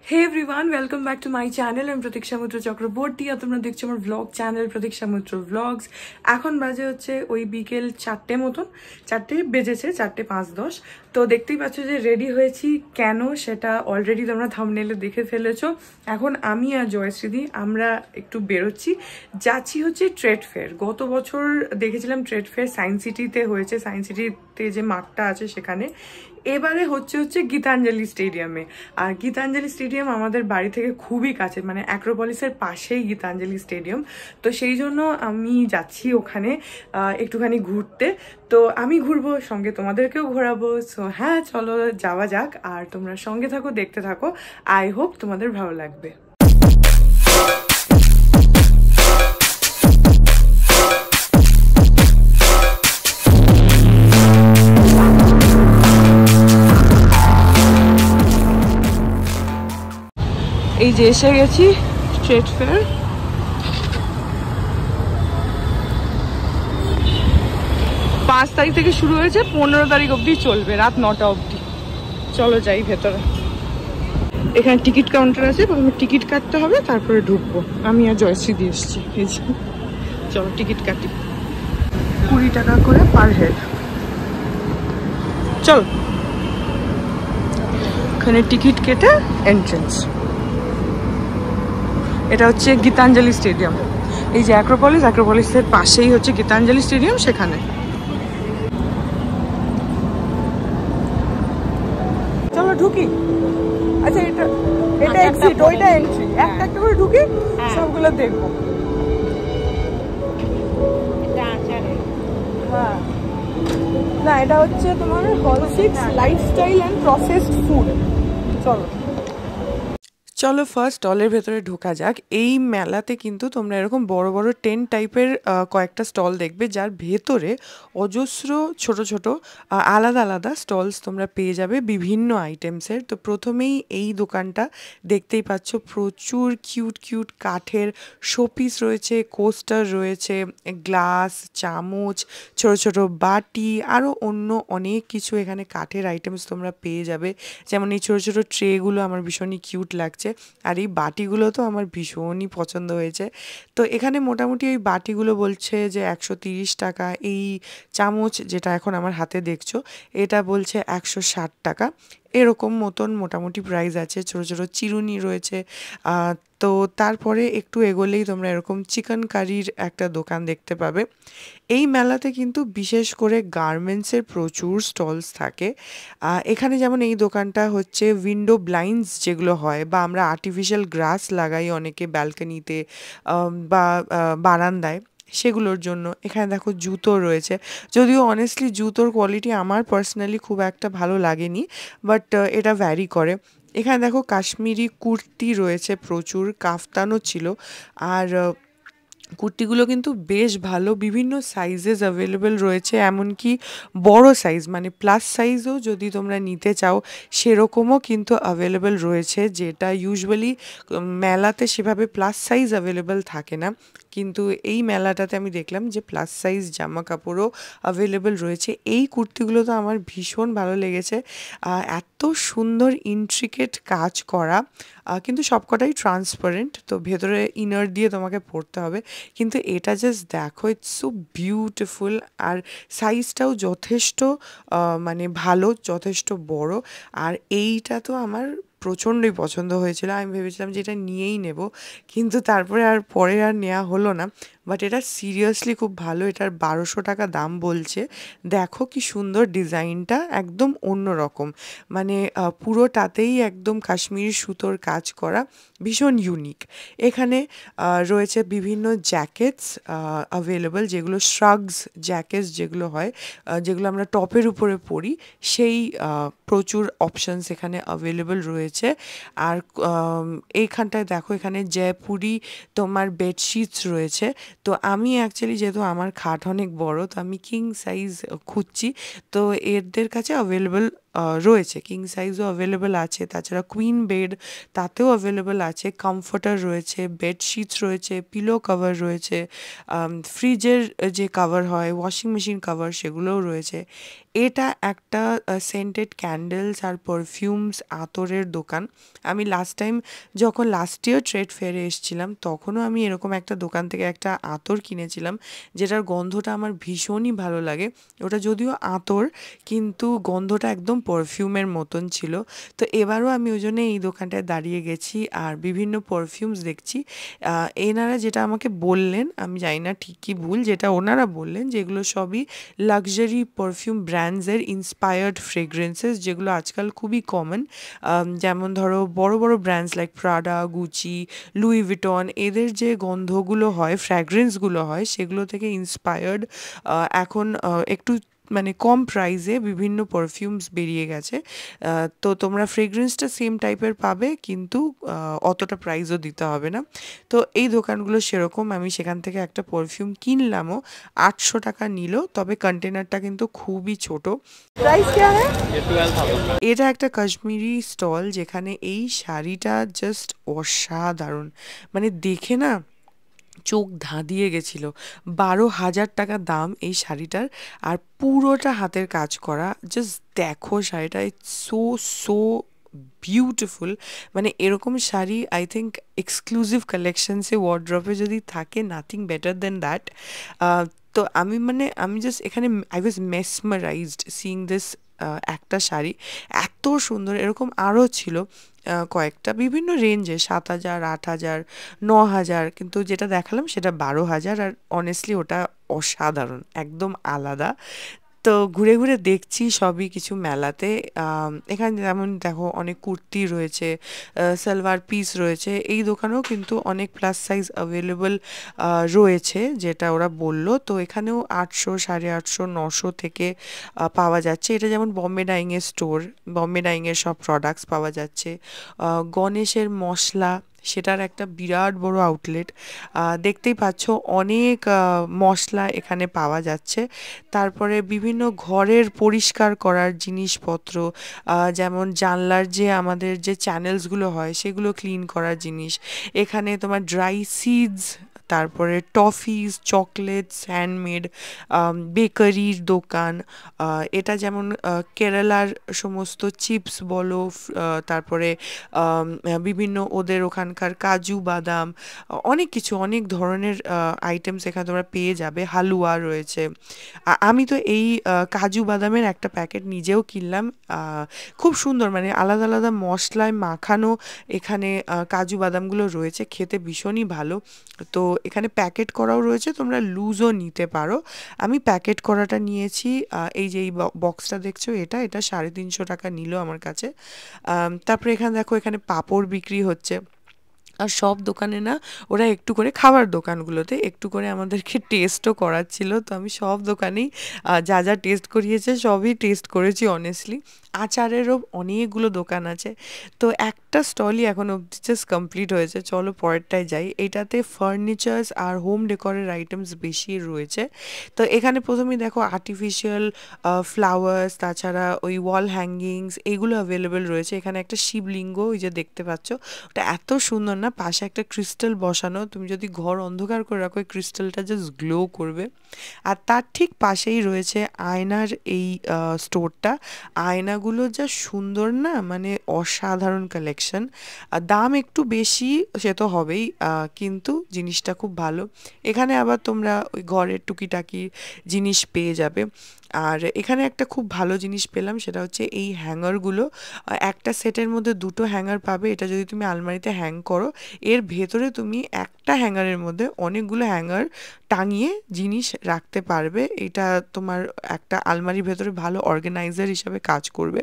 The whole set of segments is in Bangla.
Hey everyone, welcome back to my channel. I'm Pratiksha Mitra Chakraborty আর তোমরা দেখছো আমার vlog channel Pratiksha Mitra Vlogs। এখন বাজে হচ্ছে ওই বিকেল 4টে মতন, 4টে বেজেছে, 4:05। তো দেখতেই পাচ্ছ যে রেডি হয়েছি কেন সেটা অলরেডি তোমরা থাম্বনেইলে দেখে ফেলেছো। এখন আমি আর জয়শ্রীদি আমরা একটু বেরোচ্ছি, যাচ্ছি হচ্ছে ট্রেড ফেয়ার। গত বছর দেখেছিলাম ট্রেড ফেয়ার সায়েন্স সিটিতে হয়েছে, সায়েন্স সিটিতে যে মাঠটা আছে সেখানে। এবারে হচ্ছে গীতাঞ্জলি স্টেডিয়ামে। আর গীতাঞ্জলি স্টেডিয়াম আমাদের বাড়ি থেকে খুবই কাছে, মানে অ্যাক্রোপলিসের পাশেই গীতাঞ্জলি স্টেডিয়াম। তো সেই জন্য আমি যাচ্ছি ওখানে একটুখানি ঘুরতে। তো আমি ঘুরবো, সঙ্গে তোমাদেরকেও ঘোরাবো। সো হ্যাঁ, চলো যাওয়া যাক, আর তোমরা সঙ্গে থাকো, দেখতে থাকো। আই হোপ তোমাদের ভালো লাগবে। এই যে এসে গেছি ট্রেড ফেয়ার। 5 তারিখ থেকে শুরু হয়েছে, 15 তারিখ অবধি চলবে, রাত 9টা অবধি। চলো যাই ভেতরে। এখানে টিকিট কাউন্টার আছে, প্রথমে টিকিট কাটতে হবে, তারপরে ঢুকবো। আমি আর জয়শ্রী দিয়ে এসছি। চলো টিকিট কাটি। 20 টাকা করে পার হেড। চলো, এখানে টিকিট কেটে এন্ট্রেন্স। এটা হচ্ছে গীতাঞ্জলি স্টেডিয়াম। এই যে অ্যাক্রোপলিসের পাশেই হচ্ছে গীতাঞ্জলি স্টেডিয়াম, সেখানে। চলো ঢুকি। আচ্ছা, এটা এক্সিট, ওইটা এন্ট্রি। একটা একটা করে ঢুকি, সবগুলো দেখবো। হ্যাঁ, না এটা হচ্ছে তোমার হল 6 লাইফস্টাইল অ্যান্ড প্রসেসড ফুড। চলো ফার্স্ট স্টলের ভেতরে ঢোকা যাক। এই মেলাতে কিন্তু তোমরা এরকম বড় বড় টেন্ট টাইপের কয়েকটা স্টল দেখবে, যার ভেতরে অজস্র ছোট ছোট আলাদা আলাদা স্টলস তোমরা পেয়ে যাবে বিভিন্ন আইটেমসের। তো প্রথমেই এই দোকানটা দেখতেই পাচ্ছ, প্রচুর কিউট কিউট কাঠের শোপিস রয়েছে, কোস্টার রয়েছে, গ্লাস, চামচ, ছোট ছোট বাটি, আরও অন্য অনেক কিছু এখানে কাঠের আইটেমস তোমরা পেয়ে যাবে। যেমন এই ছোট ছোট ট্রেগুলো আমার ভীষণই কিউট লাগছে, আর এই বাটিগুলো তো আমার ভীষণই পছন্দ হয়েছে। তো এখানে মোটামুটি ওই বাটিগুলো বলছে যে 130 টাকা। এই চামচ যেটা এখন আমার হাতে দেখছো, এটা বলছে 160 টাকা। এরকম মতন মোটামুটি প্রাইস আছে। ছোটো ছোটো চিরুনি রয়েছে। তো তারপরে একটু এগোলেই তোমরা এরকম চিকেন কারির একটা দোকান দেখতে পাবে। এই মেলাতে কিন্তু বিশেষ করে গার্মেন্টসের প্রচুর স্টলস থাকে। এখানে যেমন এই দোকানটা হচ্ছে উইন্ডো ব্লাইন্ডস যেগুলো হয়, বা আমরা আর্টিফিশিয়াল গ্রাস লাগাই অনেকে ব্যালকনিতে বা বারান্দায়, সেগুলোর জন্য। এখানে দেখো জুতো রয়েছে, যদিও অনেস্টলি জুতোর কোয়ালিটি আমার পার্সোনালি খুব একটা ভালো লাগেনি, বাট এটা ভ্যারি করে। এখানে দেখো কাশ্মীরি কুর্তি রয়েছে, প্রচুর কাফতানও ছিল। আর কুর্তিগুলো কিন্তু বেশ ভালো, বিভিন্ন সাইজেস অ্যাভেলেবেল রয়েছে, এমনকি বড় সাইজ মানে প্লাস সাইজও যদি তোমরা নিতে চাও সেরকমও কিন্তু অ্যাভেলেবেল রয়েছে, যেটা ইউজুয়ালি মেলাতে সেভাবে প্লাস সাইজ অ্যাভেলেবেল থাকে না। কিন্তু এই মেলাটাতে আমি দেখলাম যে প্লাস সাইজ জামা কাপড়ও অ্যাভেলেবেল রয়েছে। এই কুর্তিগুলো তো আমার ভীষণ ভালো লেগেছে। এত সুন্দর ইন্ট্রিকেট কাজ করা, কিন্তু সবকটাই ট্রান্সপারেন্ট, তো ভেতরে ইনার দিয়ে তোমাকে পরতে হবে। কিন্তু এটা জাস্ট দেখো, ইটস সো বিউটিফুল। আর সাইজটাও যথেষ্ট মানে ভালো, যথেষ্ট বড়। আর এইটা তো আমার প্রচণ্ডই পছন্দ হয়েছিল। আমি ভেবেছিলাম যে এটা নিয়েই নেব, কিন্তু তারপরে আর পরে আর নেওয়া হলো না। বাট এটা সিরিয়াসলি খুব ভালো। এটার 1200 টাকা দাম বলছে। দেখো কি সুন্দর ডিজাইনটা, একদম অন্য রকম, মানে পুরোটাতেই একদম কাশ্মীরি সুতোর কাজ করা, ভীষণ ইউনিক। এখানে রয়েছে বিভিন্ন জ্যাকেটস অ্যাভেলেবল, যেগুলো শ্রাগস জ্যাকেটস যেগুলো হয়, যেগুলো আমরা টপের উপরে পরি, সেই প্রচুর অপশানস এখানে অ্যাভেলেবল রয়েছে। আর এইখানটায় দেখো, এখানে জয়পুরি তোমার বেডশিটস রয়েছে। তো আমি অ্যাকচুয়ালি, যেহেতু আমার খাট অনেক বড়, তো আমি কিং সাইজ খুঁজছি। তো এদের কাছে অ্যাভেলেবল রয়েছে, কিং সাইজও অ্যাভেলেবেল আছে। তাছাড়া কুইন বেড তাতেও অ্যাভেলেবেল আছে, কমফোর্টার রয়েছে, বেডশিটস রয়েছে, পিলো কভার রয়েছে, ফ্রিজের যে কভার হয়, ওয়াশিং মেশিন কভার, সেগুলোও রয়েছে। এটা একটা সেন্টেড ক্যান্ডেলস আর পারফিউমস আতরের দোকান। আমি লাস্ট টাইম যখন লাস্ট ইয়ার ট্রেড ফেয়ারে এসেছিলাম তখনও আমি এরকম একটা দোকান থেকে একটা আতর কিনেছিলাম, যেটার গন্ধটা আমার ভীষণই ভালো লাগে। ওটা যদিও আতর কিন্তু গন্ধটা একদম পারফিউমের মতন ছিল। তো এবারও আমি ওই জন্য এই দোকানটায় দাঁড়িয়ে গেছি আর বিভিন্ন পারফিউমস দেখছি। এনারা যেটা আমাকে বললেন, আমি জানি না ঠিক কি ভুল, যেটা ওনারা বললেন যে এগুলো সবই লাক্সারি পারফিউম ব্র্যান্ডসের ইন্সপায়ার্ড ফ্রেগ্রেন্সেস, যেগুলো আজকাল খুবই কমন। যেমন ধরো বড় বড় brands like Prada, Gucci, Louis Vuitton, এদের যে গন্ধগুলো হয়, ফ্র্যাগ্রেন্সগুলো হয়, সেগুলো থেকে ইন্সপায়ার্ড এখন একটু মানে কম প্রাইসে বিভিন্ন পারফিউমস বেরিয়ে গেছে। তো তোমরা ফ্রেগ্রেন্সটা সেম টাইপের পাবে, কিন্তু অতটা প্রাইসও দিতে হবে না। তো এই দোকানগুলো সেরকম। আমি সেখান থেকে একটা পারফিউম কিনলামও, 800 টাকা নিল, তবে কন্টেনারটা কিন্তু খুবই ছোট। প্রাইস क्या है? এটা একটা কাশ্মীরি স্টল, যেখানে এই শাড়িটা জাস্ট অসাধারণ, মানে দেখে না চোখ ধাঁধিয়ে গেছিল। 12,000 টাকা দাম এই শাড়িটার, আর পুরোটা হাতের কাজ করা। জাস্ট দেখো শাড়িটা, ইটস সো সো বিউটিফুল। মানে এরকম শাড়ি আই থিঙ্ক এক্সক্লুসিভ কালেকশনসে ওয়ার্ড্রপে যদি থাকে, নাথিং বেটার দেন দ্যাট। তো আমি জাস্ট এখানে আই ওয়াজ মেসমারাইজড সিইং দিস। একটা শাড়ি এত সুন্দর, এরকম আরও ছিল কয়েকটা বিভিন্ন রেঞ্জে, 7,000, 8,000, 9,000, কিন্তু যেটা দেখালাম সেটা 12,000, আর অনেস্টলি ওটা অসাধারণ, একদম আলাদা। তো ঘুরে ঘুরে দেখছি সবই কিছু মেলাতে। এখানে যেমন দেখো অনেক কুর্তি রয়েছে, সালোয়ার পিস রয়েছে। এই দোকানেও কিন্তু অনেক প্লাস সাইজ অ্যাভেলেবল রয়েছে, যেটা ওরা বললো। তো এখানেও 800, 850, 900 থেকে পাওয়া যাচ্ছে। এটা যেমন বম্বে ডাইংয়ের স্টোর, বম্বে ডাইংয়ের সব প্রোডাক্টস পাওয়া যাচ্ছে। গণেশের মশলা, সেটার একটা বিরাট বড় আউটলেট। দেখতেই পাচ্ছ অনেক মশলা এখানে পাওয়া যাচ্ছে। তারপরে বিভিন্ন ঘরের পরিষ্কার করার জিনিসপত্র, যেমন জানলার যে আমাদের যে চ্যানেলসগুলো হয় সেগুলো ক্লিন করার জিনিস। এখানে তোমার ড্রাই সিডস, তারপরে টফিস, চকলেটস, হ্যান্ডমেড, বেকারির দোকান। এটা যেমন কেরালার সমস্ত চিপস বলো, তারপরে বিভিন্ন ওদের ওখানকার কাজু বাদাম, অনেক কিছু, অনেক ধরনের আইটেমস এখানে তোমরা পেয়ে যাবে। হালুয়া রয়েছে। আমি তো এই কাজু বাদামের একটা প্যাকেট নিজেও কিনলাম। খুব সুন্দর, মানে আলাদা আলাদা মশলায় মাখানো এখানে কাজু বাদামগুলো রয়েছে, খেতে ভীষণই ভালো। তো এখানে প্যাকেট করাও রয়েছে, তোমরা লুজও নিতে পারো। আমি প্যাকেট করাটা নিয়েছি। এই যে এই বক্সটা দেখছো, এটা 350 টাকা নিল আমার কাছে। তারপরে এখানে দেখো, এখানে পাঁপড় বিক্রি হচ্ছে। আর সব দোকানে না, ওরা একটু করে, খাবার দোকানগুলোতে একটু করে আমাদেরকে টেস্টও করাচ্ছিল। তো আমি সব দোকানেই যা যা টেস্ট করিয়েছে সবই টেস্ট করেছি অনেস্টলি। আচারেরও অনেকগুলো দোকান আছে। তো একটা স্টলই এখন অবধি জাস্ট কমপ্লিট হয়েছে, চলো পরেরটায় যাই। এটাতে ফার্নিচার্স আর হোম ডেকোরের আইটেমস বেশি রয়েছে। তো এখানে প্রথমেই দেখো আর্টিফিশিয়াল ফ্লাওয়ার্স, তাছাড়া ওই ওয়াল হ্যাঙ্গিংস, এগুলো অ্যাভেলেবেল রয়েছে। এখানে একটা শিবলিঙ্গ ওই যে দেখতে পাচ্ছ, ওটা এত সুন্দর না, পাশে একটা ক্রিস্টাল বসানো, তুমি যদি ঘর অন্ধকার করে রাখো, ওই ক্রিস্টালটা জাস্ট গ্লো করবে। আর তার ঠিক পাশেই রয়েছে আয়নার এই স্টোরটা। আয়নাগুলো যা সুন্দর না, মানে অসাধারণ কালেকশন। দাম একটু বেশি, সে তো হবেই, কিন্তু জিনিসটা খুব ভালো। এখানে আবার তোমরা ওই ঘরের টুকিটাকি জিনিস পেয়ে যাবে। আর এখানে একটা খুব ভালো জিনিস পেলাম, সেটা হচ্ছে এই হ্যাঙ্গারগুলো। একটা সেটের মধ্যে দুটো হ্যাঙ্গার পাবে। এটা যদি তুমি আলমারিতে হ্যাং করো, এর ভেতরে তুমি একটা হ্যাঙ্গারের মধ্যে অনেকগুলো হ্যাঙ্গার টাঙিয়ে জিনিস রাখতে পারবে। এটা তোমার একটা আলমারির ভেতরে ভালো অর্গানাইজার হিসাবে কাজ করবে।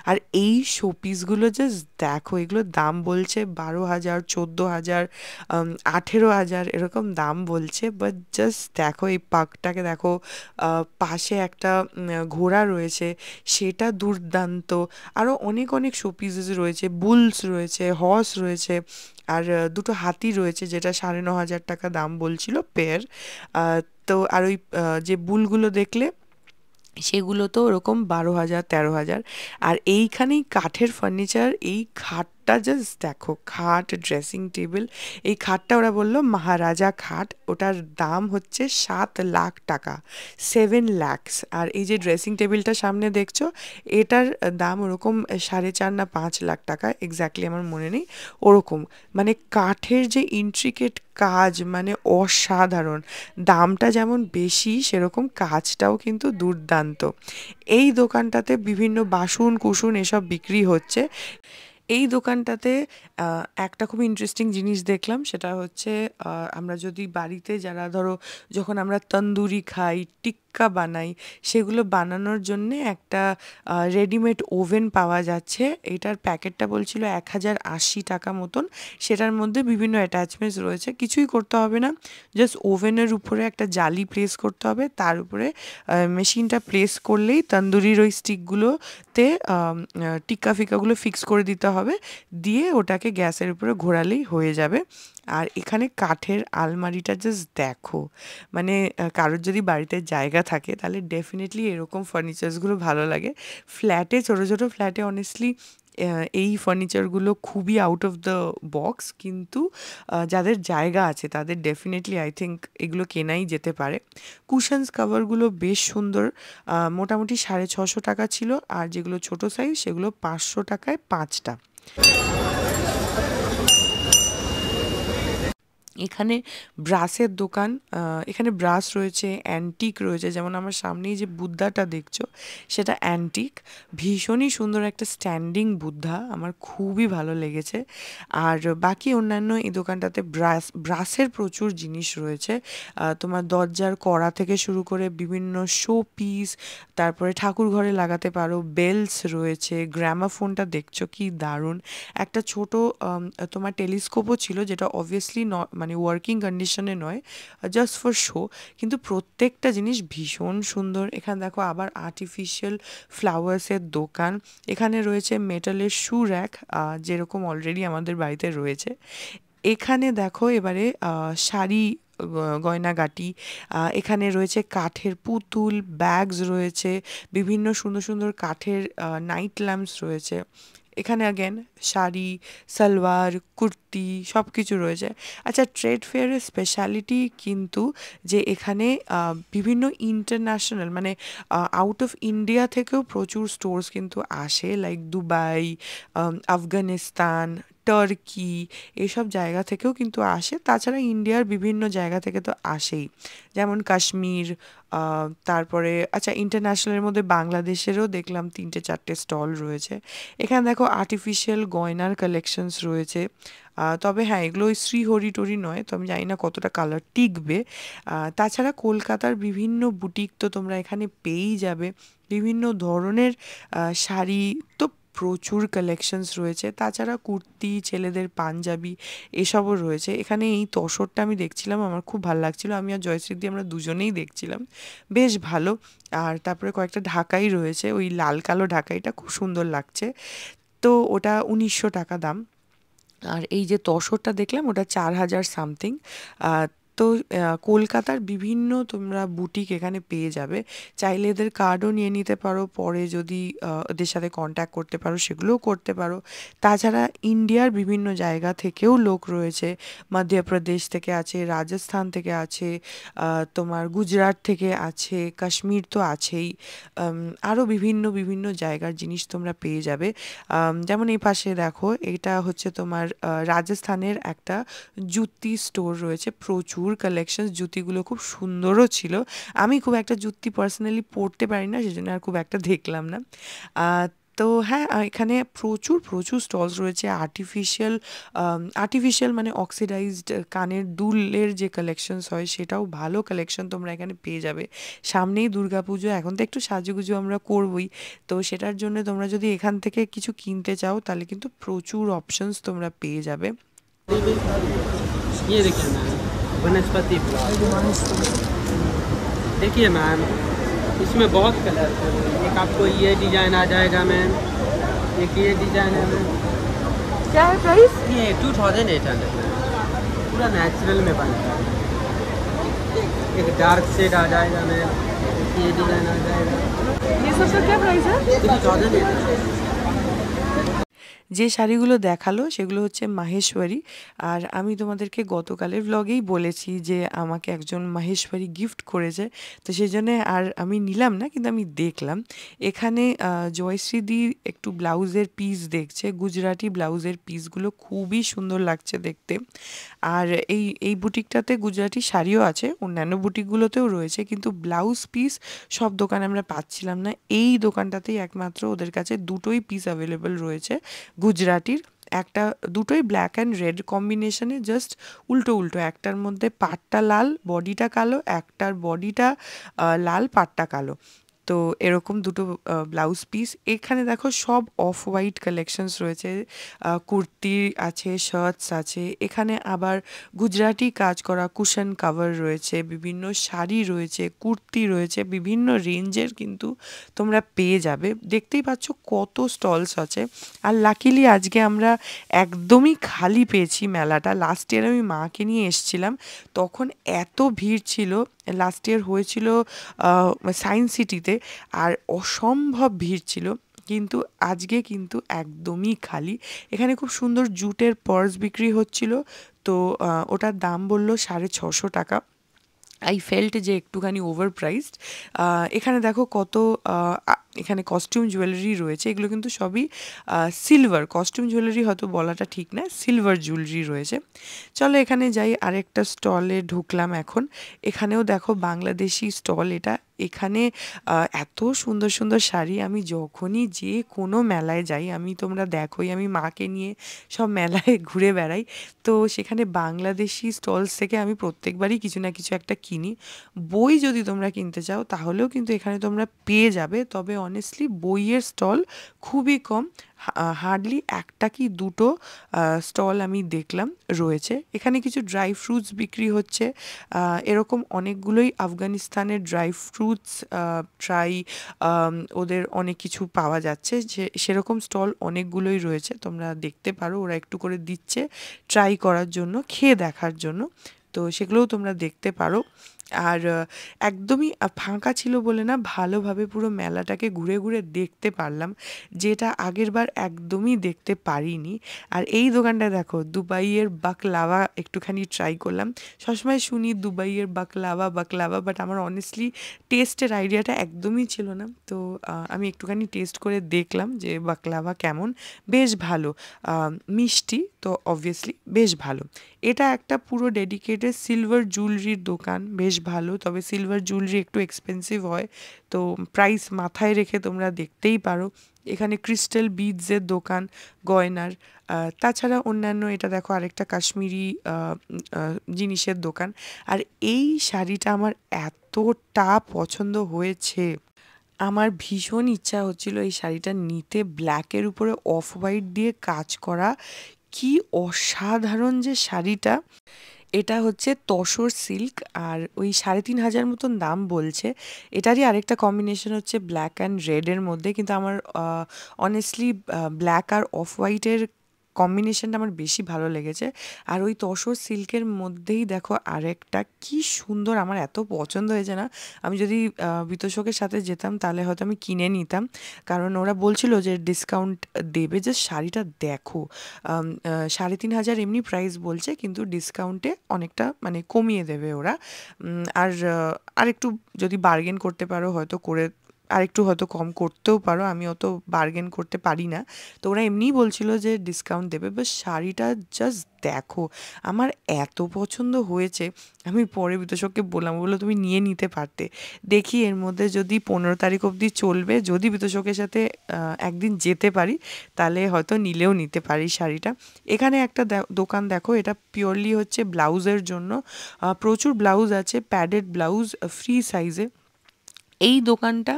আর এই শোপিসগুলো জাস্ট দেখো, এগুলোর দাম বলছে 12,000, 14,000, 18,000 এরকম দাম বলছে। বাট জাস্ট দেখো এই পার্কটাকে দেখো, পাশে একটা ঘোড়া রয়েছে, সেটা দুর্দান্ত। আরও অনেক অনেক শোপিসেস রয়েছে, বুলস রয়েছে, হর্স রয়েছে, আর দুটো হাতি রয়েছে, যেটা 9,500 টাকা দাম বলছিল পেয়ার। তো আর ওই যে বুলগুলো দেখলে, সেগুলো তো ওরকম 12,000, 13,000। আর এইখানেই কাঠের ফার্নিচার, এই খাট খাটটা জাস্ট দেখো, খাট, ড্রেসিং টেবিল। এই খাটটা ওরা বলল মহারাজা খাট, ওটার দাম হচ্ছে 7 লাখ টাকা, 7 lakhs। আর এই যে ড্রেসিং টেবিলটা সামনে দেখছো, এটার দাম ওরকম 4.5 না 5 লাখ টাকা, এক্স্যাক্টলি আমার মনে নেই। ওরকম মানে কাঠের যে ইন্ট্রিকেট কাজ, মানে অসাধারণ। দামটা যেমন বেশি, সেরকম কাজটাও কিন্তু দুর্দান্ত। এই দোকানটাতে বিভিন্ন বাসন কুসুন এসব বিক্রি হচ্ছে। এই দোকানটাতে একটা খুব ইন্টারেস্টিং জিনিস দেখলাম, সেটা হচ্ছে আমরা যদি বাড়িতে যারা ধরো যখন আমরা তন্দুরি খাই, টিক্কা বানাই, সেগুলো বানানোর জন্যে একটা রেডিমেড ওভেন পাওয়া যাচ্ছে। এটার প্যাকেটটা বলছিল 1080 টাকা মতন। সেটার মধ্যে বিভিন্ন অ্যাটাচমেন্টস রয়েছে, কিছুই করতে হবে না, জাস্ট ওভেনের উপরে একটা জালি প্লেস করতে হবে, তার উপরে মেশিনটা প্লেস করলেই তন্দুরির ওই স্টিকগুলোতে টিক্কা ফিক্কাগুলো ফিক্স করে দিতে হবে, দিয়ে ওটাকে গ্যাসের উপরে ঘোরালেই হয়ে যাবে। আর এখানে কাঠের আলমারিটা জাস্ট দেখো, মানে কারোর যদি বাড়িতে জায়গা থাকে তাহলে ডেফিনেটলি এরকম ফার্নিচার্সগুলো ভালো লাগে। ফ্ল্যাটে, ছোটো ছোটো ফ্ল্যাটে অনেস্টলি এই ফার্নিচারগুলো খুবই আউট অফ দ্য বক্স, কিন্তু যাদের জায়গা আছে তাদের ডেফিনেটলি আই থিঙ্ক এগুলো কেনাই যেতে পারে। কুশনস কাভারগুলো বেশ সুন্দর, মোটামুটি 650 টাকা ছিল, আর যেগুলো ছোট সাইজ সেগুলো 500 টাকায় 5টা। এখানে ব্রাসের দোকান, এখানে ব্রাস রয়েছে, অ্যান্টিক রয়েছে, যেমন আমার সামনেই যে বুদ্ধাটা দেখছো সেটা অ্যান্টিক, ভীষণই সুন্দর একটা স্ট্যান্ডিং বুদ্ধা, আমার খুবই ভালো লেগেছে। আর বাকি অন্যান্য এই দোকানটাতে ব্রাসের প্রচুর জিনিস রয়েছে, তোমার দরজার কড়া থেকে শুরু করে বিভিন্ন শো পিস, তারপরে ঠাকুর ঘরে লাগাতে পারো, বেলস রয়েছে, গ্রামাফোনটা দেখছো কি দারুণ। একটা ছোট তোমার টেলিস্কোপও ছিল, যেটা অবভিয়াসলি মানে ওয়ার্কিং কন্ডিশনে নয়, জাস্ট ফর শো, কিন্তু প্রত্যেকটা জিনিস ভীষণ সুন্দর। এখানে দেখো আবার আর্টিফিশিয়াল ফ্লাওয়ার্সের দোকান, এখানে রয়েছে মেটালের শু র্যাক, যেরকম অলরেডি আমাদের বাড়িতে রয়েছে। এখানে দেখো এবারে শাড়ি, গয়নাগাটি, এখানে রয়েছে কাঠের পুতুল, ব্যাগস রয়েছে, বিভিন্ন সুন্দর সুন্দর কাঠের নাইট ল্যাম্পস রয়েছে। এখানে অ্যাগেন শাড়ি, সালোয়ার, কুর্তি সব কিছু রয়েছে। আচ্ছা, ট্রেড ফেয়ারের স্পেশালিটি কিন্তু যে এখানে বিভিন্ন ইন্টারন্যাশনাল, মানে আউট অফ ইন্ডিয়া থেকেও প্রচুর স্টোর্স কিন্তু আসে, লাইক দুবাই, আফগানিস্তান, টার্কি, এইসব জায়গা থেকেও কিন্তু আসে। তাছাড়া ইন্ডিয়ার বিভিন্ন জায়গা থেকে তো আসেই, যেমন কাশ্মীর, তারপরে আচ্ছা ইন্টারন্যাশনালের মধ্যে বাংলাদেশেরও দেখলাম 3-4টে স্টল রয়েছে। এখানে দেখো আর্টিফিশিয়াল গয়নার কালেকশনস রয়েছে, তবে হ্যাঁ এগুলো ওই শ্রীহরি টরি নয়, তো আমি জানি না কতটা কালার টিকবে। তাছাড়া কলকাতার বিভিন্ন বুটিক তো তোমরা এখানে পেয়েই যাবে, বিভিন্ন ধরনের শাড়ি তো প্রচুর কালেকশনস রয়েছে, তাছাড়া কুর্তি, ছেলেদের পাঞ্জাবি এসবও রয়েছে। এখানে এই তসরটা আমি দেখছিলাম, আমার খুব ভালো লাগছিলো, আমি আর জয়শ্রীদি আমরা দুজনেই দেখছিলাম, বেশ ভালো। আর তারপরে কয়েকটা ঢাকাই রয়েছে, ওই লাল কালো ঢাকাইটা খুব সুন্দর লাগছে, তো ওটা 1900 টাকা দাম। আর এই যে তসরটা দেখলাম ওটা 4000 সামথিং। তো কলকাতার বিভিন্ন তোমরা বুটিক এখানে পেয়ে যাবে, চাইলে এদের কার্ডও নিয়ে নিতে পারো, পরে যদি এদের সাথে কন্ট্যাক্ট করতে পারো সেগুলোও করতে পারো। তাছাড়া ইন্ডিয়ার বিভিন্ন জায়গা থেকেও লোক রয়েছে, মধ্যপ্রদেশ থেকে আছে, রাজস্থান থেকে আছে, তোমার গুজরাট থেকে আছে, কাশ্মীর তো আছেই, আরও বিভিন্ন বিভিন্ন জায়গার জিনিস তোমরা পেয়ে যাবে। যেমন এই পাশে দেখো, এটা হচ্ছে তোমার রাজস্থানের একটা জুতি স্টোর রয়েছে, প্রচুর কালেকশন, জুতিগুলো খুব সুন্দরও ছিল। আমি খুব একটা জুতি পার্সোনালি পরতে পারি না, সেজন্য আর খুব একটা দেখলাম না। তো হ্যাঁ, এখানে প্রচুর প্রচুর স্টলস রয়েছে, আর্টিফিশিয়াল মানে অক্সিডাইজড কানের দুলের যে কালেকশনস হয় সেটাও ভালো কালেকশন তোমরা এখানে পেয়ে যাবে। সামনেই দুর্গাপুজো, এখন তো একটু সাজুগুজু আমরা করবই, তো সেটার জন্য তোমরা যদি এখান থেকে কিছু কিনতে চাও তাহলে কিন্তু প্রচুর অপশনস তোমরা পেয়ে যাবে। ये देखिए मैम, वनस्पति फ्लावर देखिए मैम, इसमें बहुत कलर है। एक आपको ये डिज़ाइन आ जाएगा मैम, एक ये डिज़ाइन है मैम। क्या है प्राइस? ये 2800 मैम, पूरा नेचुरल में बनता है। एक डार्क शेड आ जाएगा मैम, ये डिज़ाइन आ जाएगा। ये सब का क्या प्राइस है? 3800। যে শাড়িগুলো দেখালো সেগুলো হচ্ছে মাহেশ্বরী। আর আমি তোমাদেরকে গতকালের ভ্লগেই বলেছি যে আমাকে একজন মাহেশ্বরী গিফট করেছে, তো সেই জন্যে আর আমি নিলাম না, কিন্তু আমি দেখলাম এখানে জয়শ্রীদি একটু ব্লাউজের পিস দেখছে, গুজরাটি ব্লাউজের পিসগুলো খুবই সুন্দর লাগছে দেখতে। আর এই বুটিকটাতে গুজরাটি শাড়িও আছে, অন্যান্য বুটিকগুলোতেও রয়েছে, কিন্তু ব্লাউজ পিস সব দোকানে আমরা পাচ্ছিলাম না। এই দোকানটাতেই একমাত্র ওদের কাছে দুটোই পিস অ্যাভেলেবল রয়েছে গুজরাটির। একটা দুটোই ব্ল্যাক অ্যান্ড রেড কম্বিনেশনে, জাস্ট উল্টো উল্টো, একটার মধ্যে পাটটা লাল বডিটা কালো, একটার বডিটা লাল পাটটা কালো। তো এরকম দুটো ব্লাউজ পিস। এখানে দেখো সব অফ হোয়াইট কালেকশনস রয়েছে, কুর্তি আছে, শার্টস আছে, এখানে আবার গুজরাটি কাজ করা কুশন কাভার রয়েছে, বিভিন্ন শাড়ি রয়েছে, কুর্তি রয়েছে, বিভিন্ন রেঞ্জের কিন্তু তোমরা পেয়ে যাবে। দেখতেই পাচ্ছ কত স্টলস আছে। আর লাকিলি আজকে আমরা একদমই খালি পেয়েছি মেলাটা। লাস্ট ইয়ার আমি মাকে নিয়ে এসছিলাম, তখন এত ভিড় ছিল। লাস্ট ইয়ার হয়েছিল সায়েন্স সিটিতে, আর অসম্ভব ভিড় ছিল, কিন্তু আজকে কিন্তু একদমই খালি। এখানে খুব সুন্দর জুটের পার্স বিক্রি হচ্ছিল, তো ওটার দাম বললো 650 টাকা। আই ফেল্ট যে একটুখানি ওভার প্রাইসড। এখানে দেখো কত এখানে কস্টিউম জুয়েলারি রয়েছে, এগুলো কিন্তু সবই সিলভার। কস্টিউম জুয়েলারি হয়তো বলাটা ঠিক না, সিলভার জুয়েলারি রয়েছে। চলো এখানে যাই, আরেকটা স্টলে ঢুকলাম এখন। এখানেও দেখো বাংলাদেশি স্টল এটা। এখানে এত সুন্দর সুন্দর শাড়ি, আমি যখনই যে কোনো মেলায় যাই, আমি তোমরা দেখোই আমি মাকে নিয়ে সব মেলায় ঘুরে বেড়াই, তো সেখানে বাংলাদেশি স্টলস থেকে আমি প্রত্যেকবারই কিছু না কিছু একটা কিনি। বই যদি তোমরা কিনতে চাও তাহলেও কিন্তু এখানে তোমরা পেয়ে যাবে, তবে অনেস্টলি বইয়ের স্টল খুবই কম, হার্ডলি একটা কি দুটো স্টল আমি দেখলাম রয়েছে। এখানে কিছু ড্রাই ফ্রুটস বিক্রি হচ্ছে, এরকম অনেকগুলোই আফগানিস্তানের ড্রাই ফ্রুটস ট্রাই, ওদের অনেক কিছু পাওয়া যাচ্ছে, যে সেরকম স্টল অনেকগুলোই রয়েছে, তোমরা দেখতে পারো, ওরা একটু করে দিচ্ছে ট্রাই করার জন্য, খেয়ে দেখার জন্য, তো সেগুলোও তোমরা দেখতে পারো। আর একদমই ফাঁকা ছিল বলে না, ভালোভাবে পুরো মেলাটাকে ঘুরে ঘুরে দেখতে পারলাম, যেটা আগেরবার একদমই দেখতে পারিনি। আর এই দোকানটা দেখো, দুবাইয়ের বাকলাওয়া একটুখানি ট্রাই করলাম। সবসময় শুনি দুবাইয়ের বাকলাওয়া বাকলাওয়া, বাট আমার অনেস্টলি টেস্টের আইডিয়াটা একদমই ছিল না, তো আমি একটুখানি টেস্ট করে দেখলাম যে বাকলাওয়া কেমন। বেশ ভালো, মিষ্টি, তো অবভিয়াসলি বেশ ভালো। এটা একটা পুরো ডেডিকেটেড সিলভার জুয়েলারির দোকান, বেশ ভালো, তবে সিলভার জুয়েলারি একটু এক্সপেন্সিভ হয়, তো প্রাইস মাথায় রেখে তোমরা দেখতেই পারো। এখানে ক্রিস্টাল বিডসের দোকান, গয়নার, তাছাড়া অন্যান্য, এটা দেখো আরেকটা কাশ্মীরি জিনিসের দোকান। আর এই শাড়িটা আমার এতটা পছন্দ হয়েছে, আমার ভীষণ ইচ্ছা হচ্ছিল এই শাড়িটা নিতে। ব্ল্যাকের উপরে অফ হোয়াইট দিয়ে কাজ করা, কি অসাধারণ যে শাড়িটা। এটা হচ্ছে তসর সিল্ক, আর ওই ৩,৫০০ মতন দাম বলছে। এটারই আরেকটা কম্বিনেশন হচ্ছে ব্ল্যাক অ্যান্ড রেডের মধ্যে, কিন্তু আমার অনেস্টলি ব্ল্যাক আর অফ হোয়াইটের কম্বিনেশনটা আমার বেশি ভালো লেগেছে। আর ওই তসর সিল্কের মধ্যেই দেখো আরেকটা কি সুন্দর, আমার এত পছন্দ হয়েছে না, আমি যদি বিতোষকের সাথে যেতাম তাহলে হয়তো আমি কিনে নিতাম, কারণ ওরা বলছিল যে ডিসকাউন্ট দেবে। যে শাড়িটা দেখো, ৩,৫০০ এমনি প্রাইস বলছে, কিন্তু ডিসকাউন্টে অনেকটা মানে কমিয়ে দেবে ওরা। আর আরেকটু যদি বার্গেন করতে পারো হয়তো করে আরেকটু হয়তো কম করতেও পারো, আমি অত বার্গেন করতে পারি না, তো ওরা এমনিই বলছিল যে ডিসকাউন্ট দেবে। বাট শাড়িটা জাস্ট দেখো, আমার এত পছন্দ হয়েছে, আমি পরে বিতোষককে বললাম, বললো তুমি নিয়ে নিতে পারতে। দেখি এর মধ্যে যদি 15 তারিখ অবধি চলবে, যদি বিতোষকের সাথে একদিন যেতে পারি তাহলে হয়তো নিলেও নিতে পারি শাড়িটা। এখানে একটা দোকান দেখো, এটা পিওরলি হচ্ছে ব্লাউজের জন্য, প্রচুর ব্লাউজ আছে, প্যাডেড ব্লাউজ ফ্রি সাইজে। এই দোকানটা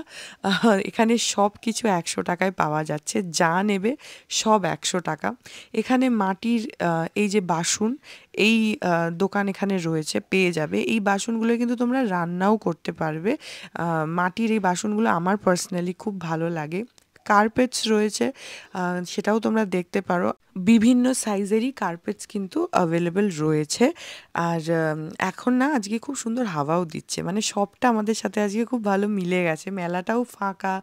এখানে সব কিছু 100 টাকায় পাওয়া যাচ্ছে, যা নেবে সব 100 টাকা। এখানে মাটির এই যে বাসন, এই দোকান এখানে রয়েছে, পেয়ে যাবে। এই বাসনগুলো কিন্তু তোমরা রান্নাও করতে পারবে। মাটির এই বাসনগুলো আমার পার্সোনালি খুব ভালো লাগে, কার্পেটস রয়েছে, সেটাও তোমরা দেখতে পারো। বিভিন্ন সাইজেরই কার্পেটস কিন্তু অ্যাভেলেবেল রয়েছে। আর এখন না আজকে খুব সুন্দর হাওয়াও দিচ্ছে, মানে সবটা আমাদের সাথে আজকে খুব ভালো মিলে গেছে। মেলাটাও ফাঁকা,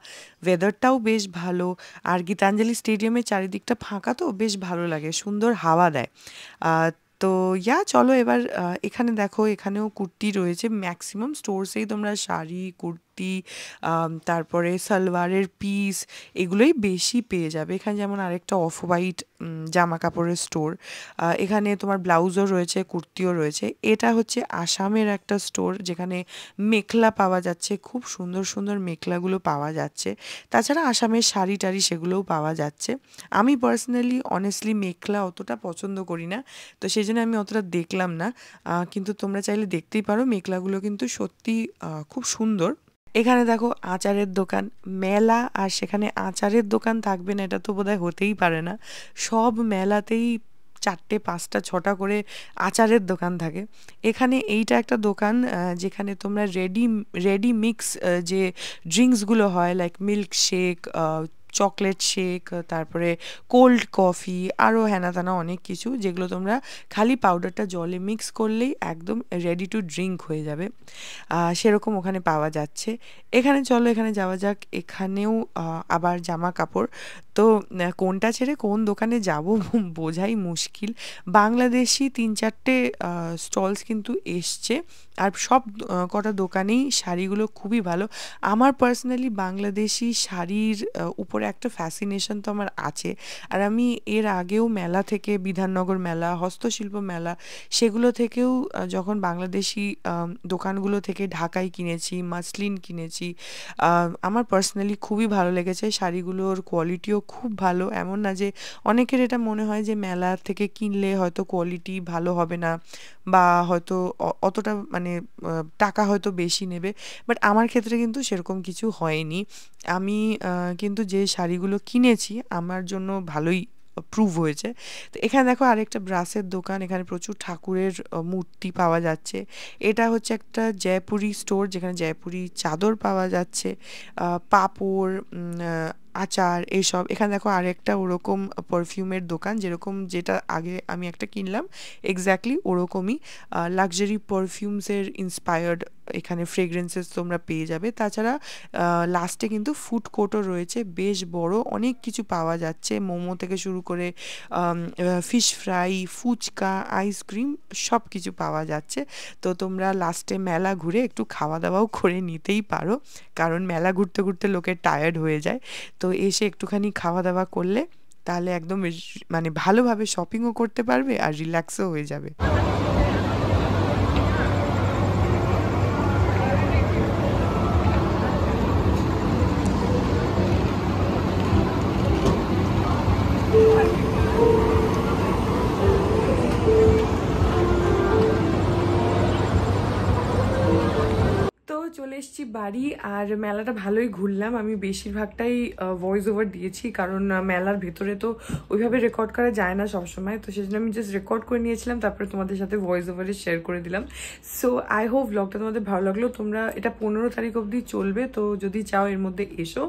ওয়েদারটাও বেশ ভালো, আর গীতাঞ্জলি স্টেডিয়ামের চারিদিকটা ফাঁকা তো বেশ ভালো লাগে, সুন্দর হাওয়া দেয়। তো চলো এবার এখানে দেখো, এখানেও কুর্তি রয়েছে। ম্যাক্সিমাম স্টোরসেই তোমরা শাড়ি, কুর্তি, তারপরে সালোয়ারের পিস এগুলোই বেশি পেয়ে যাবে। এখানে যেমন আরেকটা অফ হোয়াইট জামা কাপড়ের স্টোর, এখানে তোমার ব্লাউজও রয়েছে, কুর্তিও রয়েছে। এটা হচ্ছে আসামের একটা স্টোর যেখানে মেখলা পাওয়া যাচ্ছে, খুব সুন্দর সুন্দর মেখলাগুলো পাওয়া যাচ্ছে। তাছাড়া আসামের শাড়ি টাড়ি সেগুলোও পাওয়া যাচ্ছে। আমি পার্সোনালি অনেস্টলি মেখলা অতটা পছন্দ করি না, তো সেই জন্য আমি অতটা দেখলাম না, কিন্তু তোমরা চাইলে দেখতেই পারো। মেখলাগুলো কিন্তু সত্যি খুব সুন্দর। এখানে দেখো আচারের দোকান, মেলা আর সেখানে আচারের দোকান থাকবে না এটা তো বোধহয় হতেই পারে না। সব মেলাতেই 4টে 5টা 6টা করে আচারের দোকান থাকে। এখানে এইটা একটা দোকান যেখানে তোমরা রেডি মিক্স যে ড্রিঙ্কসগুলো হয়, like milk shake, chocolate shake, তারপরে কোল্ড কফি, আরও হ্যানা ত্যানা অনেক কিছু, যেগুলো তোমরা খালি পাউডারটা জলে মিক্স করলেই একদম রেডি টু ড্রিঙ্ক হয়ে যাবে, সেরকম ওখানে পাওয়া যাচ্ছে। এখানে চলো এখানে যাওয়া যাক। এখানেও আবার জামা কাপড়। তো কোনটা ছেড়ে কোন দোকানে যাব বোঝাই মুশকিল। বাংলাদেশি 3-4টে স্টলস কিন্তু এসছে, আর সব কটা দোকানেই শাড়িগুলো খুবই ভালো। আমার পার্সোনালি বাংলাদেশি শাড়ির উপরে একটা ফ্যাসিনেশন তো আমার আছে। আর আমি এর আগেও মেলা থেকে, বিধাননগর মেলা, হস্তশিল্প মেলা, সেগুলো থেকেও যখন বাংলাদেশি দোকানগুলো থেকে ঢাকাই কিনেছি, মাসলিন কিনেছি, আমার পার্সোনালি খুবই ভালো লেগেছে। শাড়িগুলোর কোয়ালিটিও খুব ভালো, এমন না যে অনেকের এটা মনে হয় যে মেলা থেকে কিনলে হয়তো কোয়ালিটি ভালো হবে না, বা হয়তো অতটা মানে টাকা হয়তো বেশি নেবে, বাট আমার ক্ষেত্রে কিন্তু সেরকম কিছু হয়নি। আমি কিন্তু যে শাড়িগুলো কিনেছি আমার জন্য ভালোই প্রুভ হয়েছে। তো এখানে দেখো আরেকটা ব্রাসের দোকান, এখানে প্রচুর ঠাকুরের মূর্তি পাওয়া যাচ্ছে। এটা হচ্ছে একটা জয়পুরি স্টোর যেখানে জয়পুরি চাদর পাওয়া যাচ্ছে, পাঁপড়, আচার, এইসব। এখানে দেখো আরেকটা ওরকম পারফিউমের দোকান, যেরকম যেটা আগে আমি একটা কিনলাম এক্স্যাক্টলি ওরকমই লাক্সারি পারফিউমসের ইন্সপায়ার্ড এখানে ফ্রেগ্রেন্সেস তোমরা পেয়ে যাবে। তাছাড়া লাস্টে কিন্তু ফুড কোর্টও রয়েছে, বেশ বড়, অনেক কিছু পাওয়া যাচ্ছে, মোমো থেকে শুরু করে ফিশ ফ্রাই, ফুচকা, আইসক্রিম সব কিছু পাওয়া যাচ্ছে। তো তোমরা লাস্টে মেলা ঘুরে একটু খাওয়া দাওয়াও করে নিতেই পারো, কারণ মেলা ঘুরতে ঘুরতে লোকের টায়ার্ড হয়ে যায়। তো এসে একটুখানি খাওয়া দাওয়া করলে তাহলে একদম মানে ভালোভাবে শপিংও করতে পারবে আর রিল্যাক্সও হয়ে যাবে। চলে এসেছি বাড়ি, আর মেলাটা ভালোই ঘুরলাম। আমি বেশিরভাগটাই ভয়েস ওভার দিয়েছি, কারণ মেলার ভেতরে তো ওইভাবে রেকর্ড করা যায় না সবসময়, তো সেজন্য আমি জাস্ট রেকর্ড করে নিয়েছিলাম, তারপরে তোমাদের সাথে ভয়েস ওভারে শেয়ার করে দিলাম। সো আই হোপ ব্লগটা তোমাদের ভালো লাগলো। তোমরা এটা 15 তারিখ অবধি চলবে, তো যদি চাও এর মধ্যে এসো।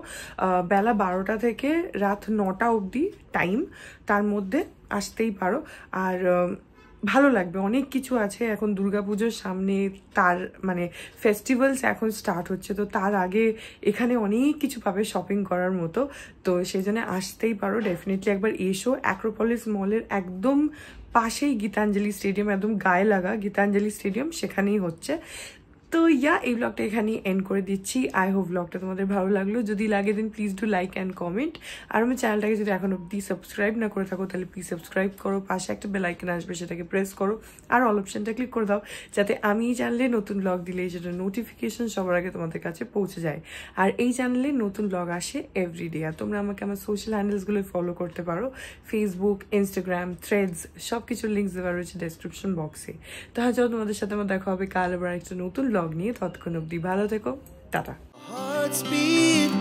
বেলা 12টা থেকে রাত 9টা অবধি টাইম, তার মধ্যে আসতেই পারো। আর ভালো লাগবে, অনেক কিছু আছে। এখন দুর্গাপুজোর সামনে, তার মানে ফেস্টিভ্যালস এখন স্টার্ট হচ্ছে, তো তার আগে এখানে অনেক কিছু পাবে শপিং করার মতো। তো সেই জন্য আসতেই পারো, ডেফিনেটলি একবার এসো। অ্যাক্রোপলিস মলের একদম পাশেই গীতাঞ্জলি স্টেডিয়াম, একদম গায়ে লাগা গীতাঞ্জলি স্টেডিয়াম, সেখানেই হচ্ছে। তো এই ব্লগটা এখানেই এন্ড করে দিচ্ছি। আই হোপ ব্লগটা তোমাদের ভালো লাগলো। যদি লাগে then please do like and comment. আর আমার চ্যানেলটাকে যদি এখন অব্দি সাবস্ক্রাইব না করে থাকো তাহলে প্লিজ সাবস্ক্রাইব করো, পাশে একটা বেল আইকন আসবে সেটাকে প্রেস করো, আর অল অপশনটা ক্লিক করে দাও, যাতে আমি এই চ্যানেলে নতুন ব্লগ দিলে সেটা নোটিফিকেশন সবার আগে তোমাদের কাছে পৌঁছে যায়। আর এই চ্যানেলে নতুন ব্লগ আসে এভরিডে। আর তোমরা আমাকে আমার সোশ্যাল হ্যান্ডেলসগুলো ফলো করতে পারো, ফেসবুক, ইনস্টাগ্রাম, থ্রেডস, সব কিছুর লিঙ্কস দেওয়া রয়েছে ডেসক্রিপশন বক্সে। তো হ্যাঁ, চলো তোমাদের সাথে আমার দেখা হবে কাল আবার একটা নতুন ব্লগ নিয়ে। ততক্ষণ অবধি ভালো থেকো, tata. Hearts beat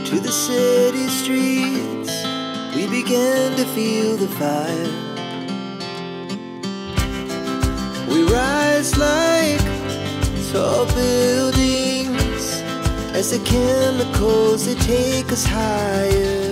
to the city streets. We began to feel the fire. We rise like tall buildings as the chemicals, they take us higher.